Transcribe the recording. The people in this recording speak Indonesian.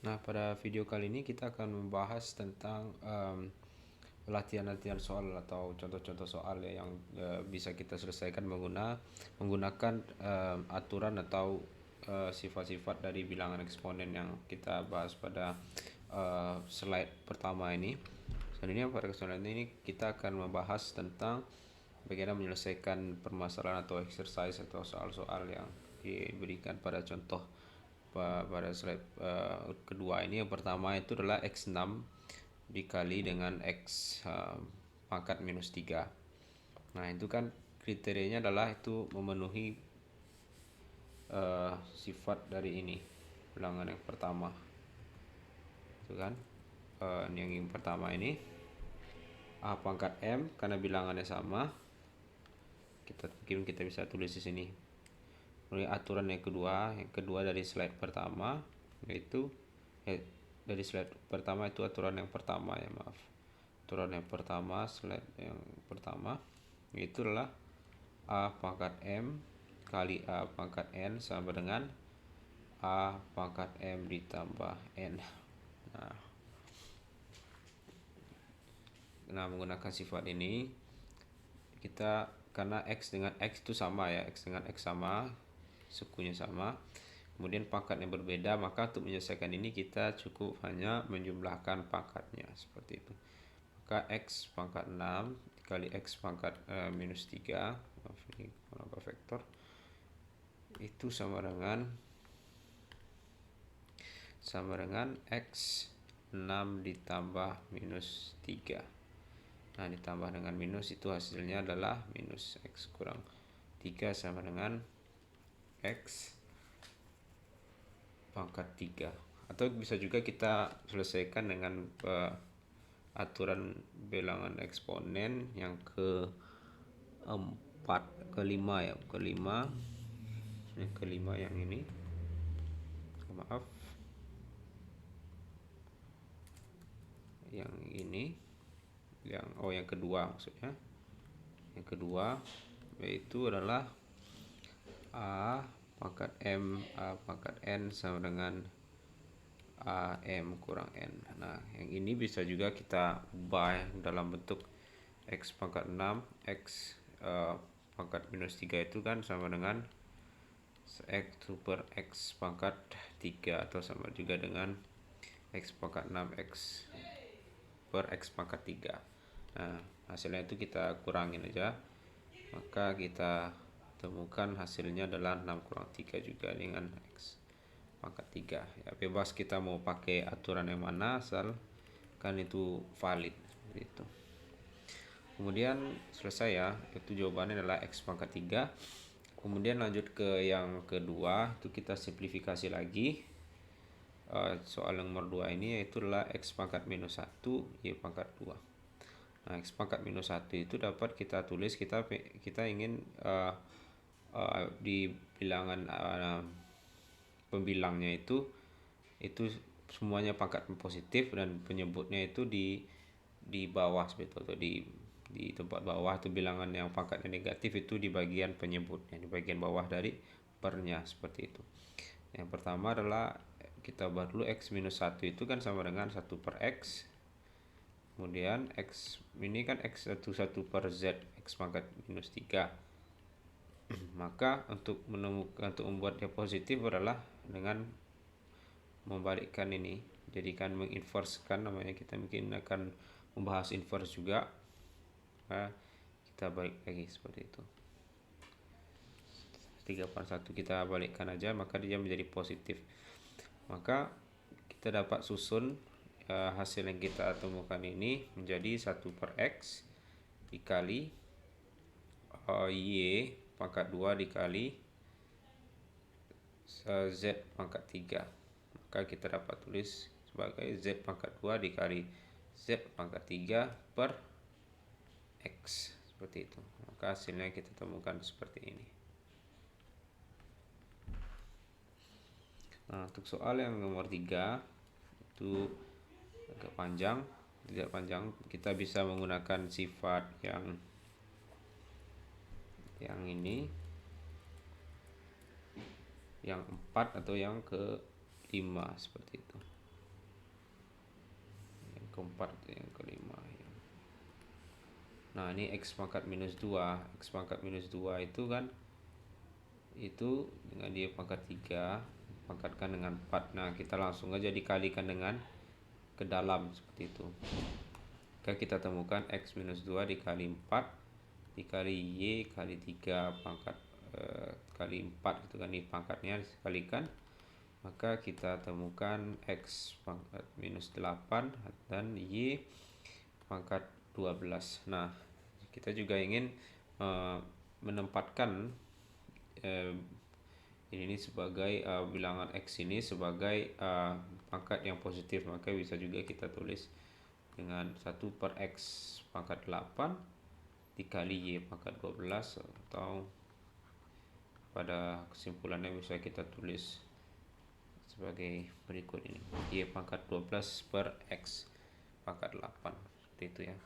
Nah, pada video kali ini kita akan membahas tentang latihan-latihan soal atau contoh-contoh soal yang bisa kita selesaikan menggunakan aturan atau sifat-sifat dari bilangan eksponen yang kita bahas pada slide pertama ini. Selanjutnya pada kesempatan ini kita akan membahas tentang bagaimana menyelesaikan permasalahan atau exercise atau soal-soal yang diberikan pada contoh pada slide kedua ini. Yang pertama itu adalah X6 dikali dengan X pangkat minus 3. Nah, itu kan kriterianya adalah itu memenuhi sifat dari ini bilangan yang pertama, itu kan yang pertama ini A pangkat M, karena bilangannya sama kita bisa tulis di sini. Kemudian aturan yang kedua dari slide pertama, yaitu dari slide pertama itu aturan yang pertama ya, maaf. Aturan yang pertama, slide yang pertama, itu adalah A pangkat M kali A pangkat N sama dengan A pangkat M ditambah N. Nah, menggunakan sifat ini kita, karena X dengan X itu sama ya, X dengan X sama, sukunya sama, kemudian pangkatnya berbeda, maka untuk menyelesaikan ini kita cukup hanya menjumlahkan pangkatnya seperti itu. Maka X pangkat 6 dikali X pangkat minus 3, maaf ini nambah vektor, itu sama dengan X 6 ditambah minus 3. Nah, ditambah dengan minus itu hasilnya adalah minus X kurang 3 sama dengan X pangkat 3. Atau bisa juga kita selesaikan dengan aturan bilangan eksponen yang kelima ya, yang kelima yang ini, maaf, yang ini, yang kedua maksudnya. Yang kedua yaitu adalah A pangkat M A pangkat N sama dengan AM kurang N. Nah, yang ini bisa juga kita ubah dalam bentuk X pangkat 6 X pangkat minus 3 itu kan sama dengan X super X pangkat 3, atau sama juga dengan X pangkat 6 X per X pangkat 3. Nah, hasilnya itu kita kurangin aja, maka kita temukan hasilnya adalah 6 kurang 3 juga dengan X pangkat 3 ya. Bebas kita mau pakai aturan yang mana, asal kan itu valid gitu. Kemudian selesai ya, itu jawabannya adalah X pangkat 3. Kemudian lanjut ke yang kedua, itu kita simplifikasi lagi. Soal yang nomor 2 ini yaitu adalah X pangkat minus 1 Y pangkat 2. Nah, X pangkat minus 1 itu dapat kita tulis, kita ingin di bilangan pembilangnya itu semuanya pangkat positif, dan penyebutnya itu di bawah sebetulnya, di tempat bawah itu bilangan yang pangkatnya negatif itu di bagian penyebutnya, di bagian bawah dari pernya seperti itu. Yang pertama adalah kita buat dulu X minus 1 itu kan sama dengan 1 per X. Kemudian X ini kan X 1 per Z X pangkat minus 3. Maka untuk membuatnya positif adalah dengan membalikkan ini, jadikan menginversekan namanya. Kita mungkin akan membahas inverse juga. Nah, kita balik lagi seperti itu. 3 per 1 kita balikkan aja, maka dia menjadi positif. Maka kita dapat susun hasil yang kita temukan ini menjadi 1 per X dikali Y pangkat 2 dikali Z pangkat 3. Maka kita dapat tulis sebagai Z pangkat 2 dikali Z pangkat 3 per X, seperti itu. Maka hasilnya kita temukan seperti ini. Nah, untuk soal yang nomor 3 itu agak panjang, tidak panjang, kita bisa menggunakan sifat yang ini, yang 4 atau yang ke-5 seperti itu. keempat, yang kelima ya. Nah ini X pangkat minus 2. X pangkat minus 2 itu kan, itu dengan dia pangkat 3 pangkatkan dengan 4. Nah kita langsung aja dikalikan dengan ke dalam seperti itu. Maka kita temukan X minus 2 dikali 4 dikali Y kali 3 pangkat kali 4 gitu kan, ini pangkatnya dikalikan. Maka kita temukan X pangkat minus 8 dan Y pangkat 12. Nah kita juga ingin menempatkan ini sebagai bilangan X ini sebagai pangkat yang positif, maka bisa juga kita tulis dengan 1/X pangkat 8 dikali Y pangkat 12, atau pada kesimpulannya bisa kita tulis sebagai berikut ini, Y pangkat 12/X pangkat 8, seperti itu ya.